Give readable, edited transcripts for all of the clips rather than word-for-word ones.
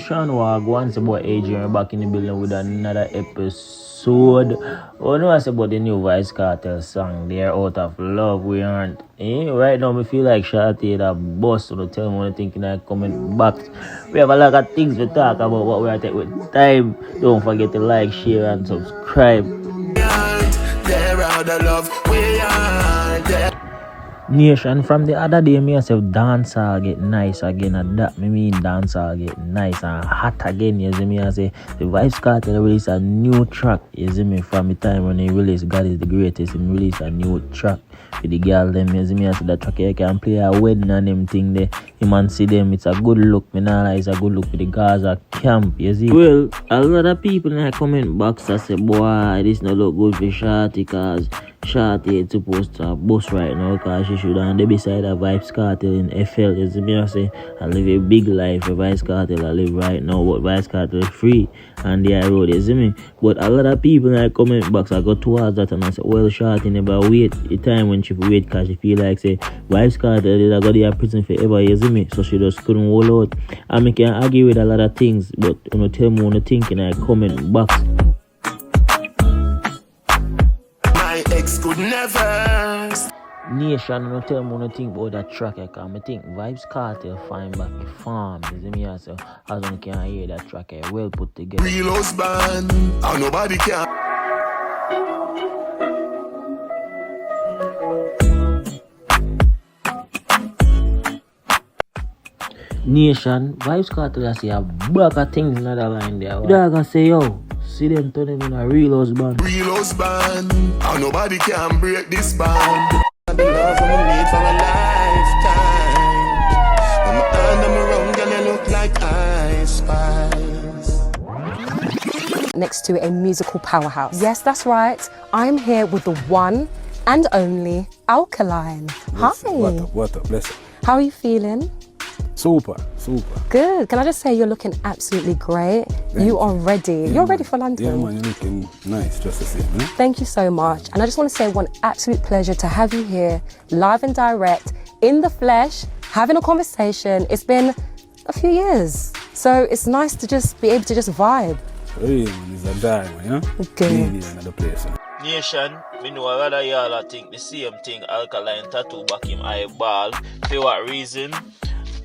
Nation Wagwan, it's about Adrian back in the building with another episode. Oh no, I said about the new Vybz Kartel song, They're Out of Love, We Aren't. Right now, I feel like Shawty that boss, so tell me what you think in the comment box. We have a lot of things to talk about, what we are taking with time. Don't forget to like, share, and subscribe. They're out of love, we aren't. Nation, from the other day, me myself dancehall get nice again. And that me mean dancehall get nice and hot again. You see me? I say the Vybz Kartel release a new track. You see me? From the time when he released God Is the Greatest, he released a new track with the girl them. You see me? I say that track you can play a wedding and them thing there. You man see them. It's a good look. Me nah lie, it's a good look with the Gaza camp. You see? Well, a lot of people in the comment box I say, boy, this no look good for Shawty cause Shawty is supposed to bust right now because she should have beside a Vybz Kartel in FL. You see me? I say, I live a big life. A Vybz Kartel I live right now, but Vybz Kartel is free and the road. You see me? But a lot of people in the comment box I go towards that and I say, well, Shawty never wait the time when she wait because she feel like say Vybz Kartel is going to be in prison forever. You see me? So she just couldn't hold out. And I can argue with a lot of things, but you know, tell me what you think in the comment box. Could never. Nation, no tell me what you think about that track. I think Vybz Kartel find back the farm. You see me? So as one can hear that track, well put together. Real husband, and nobody can. Nation, Vybz Kartel I see a bag of things in that line there. Dog I say, yo, see them turn them in a real husband. Real husband, and nobody can break this band. The love I'm made for a lifetime. I'm around and I look like Ice Spice. Next to a musical powerhouse. Yes, that's right. I'm here with the one and only Alkaline. Hi. What up, bless it. How are you feeling? Super. Good. Can I just say you're looking absolutely great. You are ready. Yeah, you're ready for London. Yeah, man, you're looking nice, just the same. Eh? Thank you so much. And I just want to say one absolute pleasure to have you here, live and direct, in the flesh, having a conversation. It's been a few years. So it's nice to just be able to just vibe. Hey, man, it's a diamond, you know? Good. Being in another place. Nation, we know a lot of y'all think the same thing. Alkaline tattoo back him eyeball. For what reason?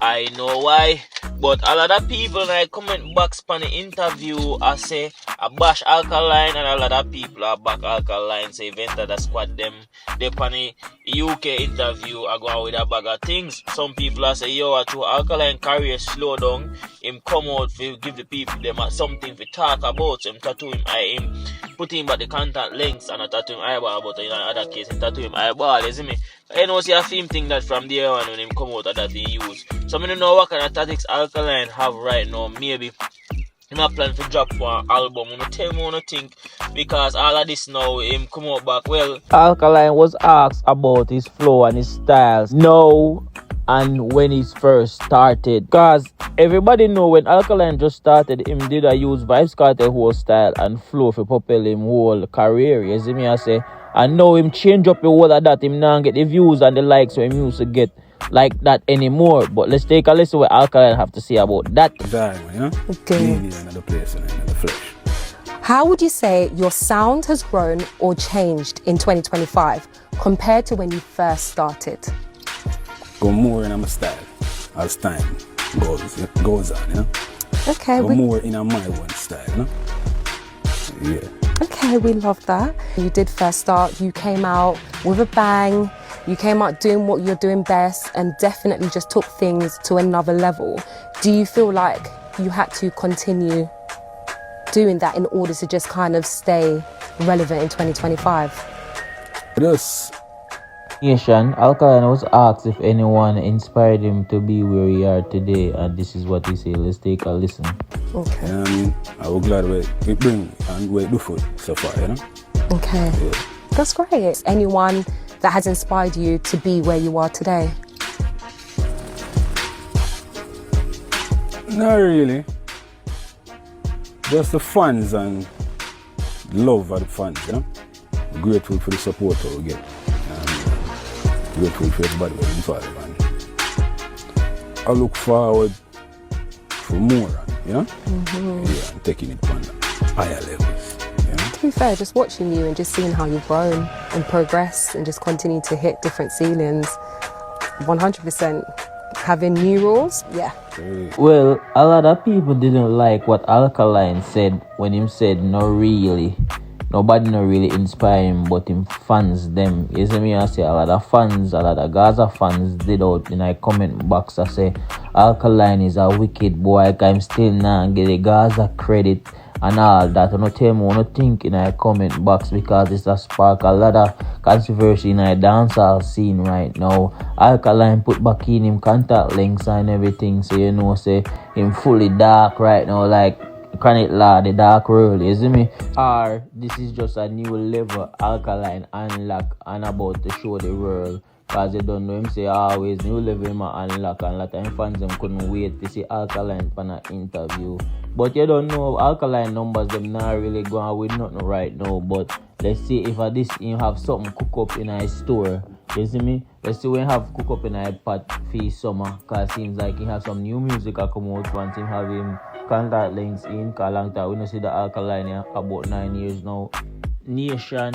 I know why, but a lot of people in the comment box on the interview I say I bash Alkaline and a lot of people are back Alkaline, say Venta the squad them. They on the UK interview I go out with a bag of things. Some people are say, yo, to Alkaline career slow down, him come out to give the people them something to talk about. So him tattoo him put him back the contact links and I tattoo him eyeball, but in another case him tattoo him eyeball, you see me? I know see a film thing that from there on when him come out that he use. So I don't know what kind of tactics Alkaline have right now. Maybe him a plan to drop one album. I'm tell me what I think because all of this now him come out back. Well, Alkaline was asked about his flow and his styles. No. And when he first started, because everybody know when Alkaline just started, him did use Vybz Kartel whole style and flow for propel him whole career. You see me? I say, and now him change up the whole of that, him now get the views and the likes so him used to get like that anymore. But let's take a listen what Alkaline have to say about that. Diamond, you know? Okay. Being in another place and another flesh. How would you say your sound has grown or changed in 2025 compared to when you first started? Go more in my style as time goes on, you know? Okay. Go more in my one style, you know? Yeah. Okay, we love that. You did first start, you came out with a bang, you came out doing what you're doing best and definitely just took things to another level. Do you feel like you had to continue doing that in order to just kind of stay relevant in 2025? Yes. Nation, Alkaline was asked if anyone inspired him to be where he are today, and this is what he said. Let's take a listen. Okay. You know what I mean? I was glad we bring and we do for so far, you know? Okay. Yeah. That's great. Anyone that has inspired you to be where you are today? Not really. Just the fans and love of the fans, you know? Grateful for the support that we get. Grateful for everybody who's involved. I look forward for more, you know? Yeah, and taking it on higher levels. You know? To be fair, just watching you and just seeing how you've grown and progressed and just continue to hit different ceilings, 100% having new rules, yeah. Well, a lot of people didn't like what Alkaline said when him said nobody no really inspire him but him fans them. You see me, I say a lot of Gaza fans did out in a comment box. I say Alkaline is a wicked boy, I'm still not get the Gaza credit and all that. I don't tell me what I think in a comment box because it's a spark a lot of controversy in a dancehall scene right now. Alkaline put back in him contact links and everything, so you know say him fully dark right now like Chronic Law, the dark world, you see me? Or this is just a new level Alkaline unlock and about to show the world. Cause you don't know him say always new level him unlock and a lot of fans them couldn't wait to see Alkaline for an interview. But you don't know Alkaline numbers them not really going with nothing right now. But let's see if at this him have something cook up in a store. You see me? Let's see when he have cook up in a pot for summer. Cause it seems like he have some new music that come out once him have him contact links in. Cause long time we don't see the Alkaline about 9 years now. Nation.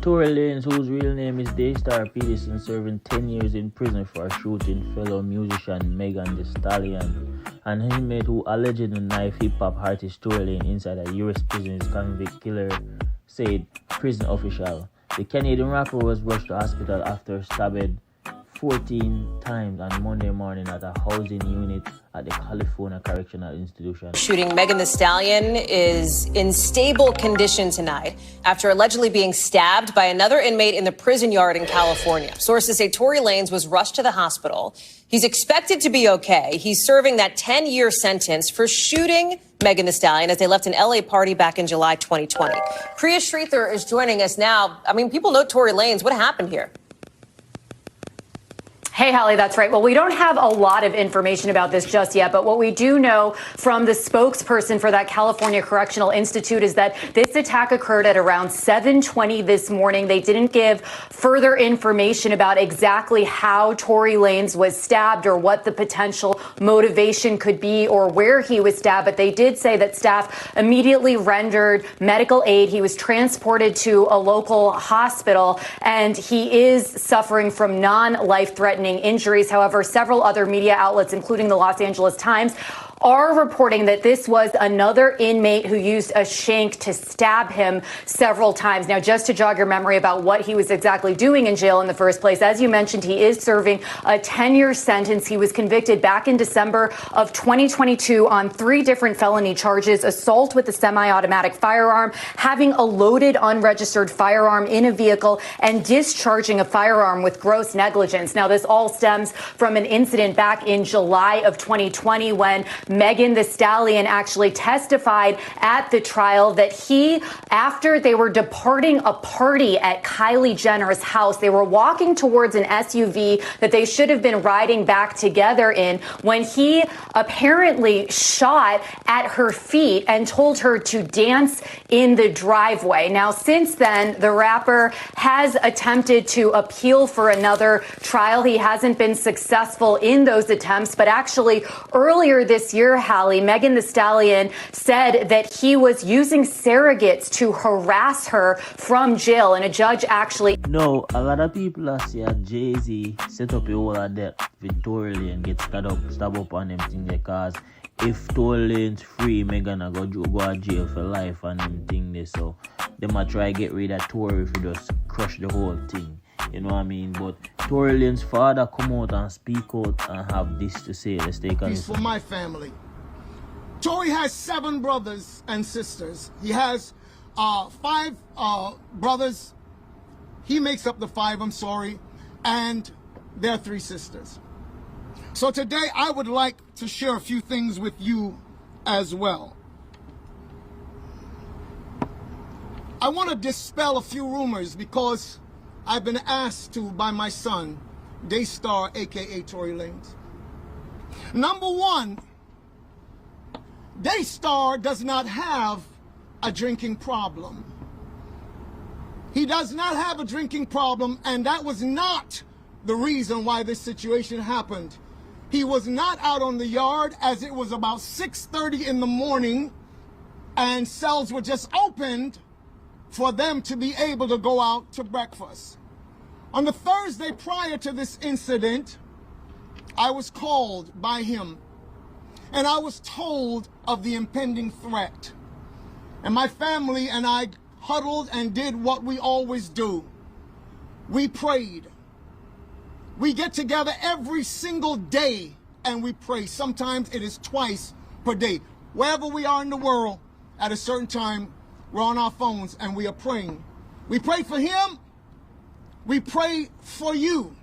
Tory Lanes, whose real name is Daystar Peterson, serving 10 years in prison for shooting fellow musician Megan Thee Stallion. And his mate, who allegedly knifed hip-hop artist Tory Lane inside a US prison, is convict killer, said prison official. The Canadian rapper was rushed to hospital after stabbed 14 times on Monday morning at a housing unit at the California Correctional Institution. Shooting Megan Thee Stallion is in stable condition tonight after allegedly being stabbed by another inmate in the prison yard in California. Sources say Tory Lanes was rushed to the hospital. He's expected to be okay. He's serving that 10-year sentence for shooting Megan Thee Stallion as they left an LA party back in July 2020. Priya Sridhar is joining us now. I mean, people know Tory Lanes. What happened here? Hey, Holly, that's right. Well, we don't have a lot of information about this just yet, but what we do know from the spokesperson for that California Correctional Institute is that this attack occurred at around 7:20 this morning. They didn't give further information about exactly how Tory Lanes was stabbed or what the potential motivation could be or where he was stabbed, but they did say that staff immediately rendered medical aid. He was transported to a local hospital, and he is suffering from non-life-threatening injuries. However, several other media outlets, including the Los Angeles Times, are reporting that this was another inmate who used a shank to stab him several times. Now, just to jog your memory about what he was exactly doing in jail in the first place, as you mentioned, he is serving a 10-year sentence. He was convicted back in December of 2022 on 3 different felony charges: assault with a semi-automatic firearm, having a loaded unregistered firearm in a vehicle, and discharging a firearm with gross negligence. Now, this all stems from an incident back in July of 2020 when Megan Thee Stallion actually testified at the trial that he, after they were departing a party at Kylie Jenner's house, they were walking towards an SUV that they should have been riding back together in when he apparently shot at her feet and told her to dance in the driveway. Now, since then, the rapper has attempted to appeal for another trial. He hasn't been successful in those attempts, but actually earlier this year, Hallie, Megan Thee Stallion said that he was using surrogates to harass her from jail, and a judge actually... No, a lot of people are saying jayz set up a whole of that with Tory Lane get stab up on them thing because if Tory Lane's free, Megan go to jail for life and them thing there, so they might try to get rid of Tory if you just crush the whole thing. You know what I mean? But Tory Lane's father come out and speak out and have this to say. Let's take a listen. For my family. Tory has 7 brothers and sisters. He has 5 brothers. He makes up the 5, I'm sorry. And there are 3 sisters. So today I would like to share a few things with you as well. I want to dispel a few rumors because I've been asked to by my son, Daystar, aka Tory Lanes. Number 1, Daystar does not have a drinking problem. He does not have a drinking problem, and that was not the reason why this situation happened. He was not out on the yard as it was about 6:30 in the morning and cells were just opened for them to be able to go out to breakfast. On the Thursday prior to this incident, I was called by him and I was told of the impending threat. And my family and I huddled and did what we always do. We prayed. We get together every single day and we pray. Sometimes it is twice per day. Wherever we are in the world, at a certain time, we're on our phones and we are praying. We pray for him. We pray for you.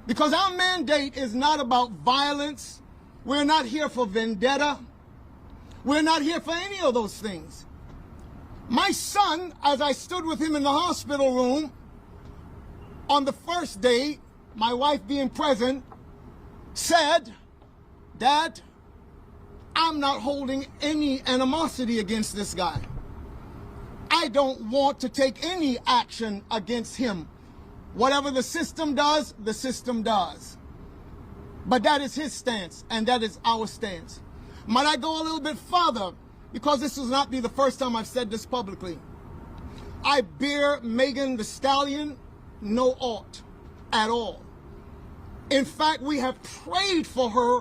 Because our mandate is not about violence. We're not here for vendetta. We're not here for any of those things. My son, as I stood with him in the hospital room on the first day, my wife being present, said, "Dad, I'm not holding any animosity against this guy. I don't want to take any action against him. Whatever the system does, the system does." But that is his stance, and that is our stance. Might I go a little bit further? Because this will not be the first time I've said this publicly. I bear Megan Thee Stallion no ought at all. In fact, we have prayed for her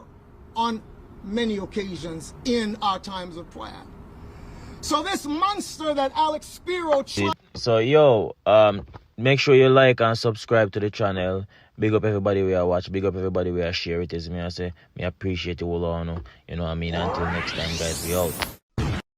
on many occasions in our times of prayer. So this monster that Alex Spiro tried... So, yo, make sure you like and subscribe to the channel. Big up everybody we are watch. Big up everybody we are share it. Is me I say, me appreciate you all. You know what I mean? Until next time, guys, we out.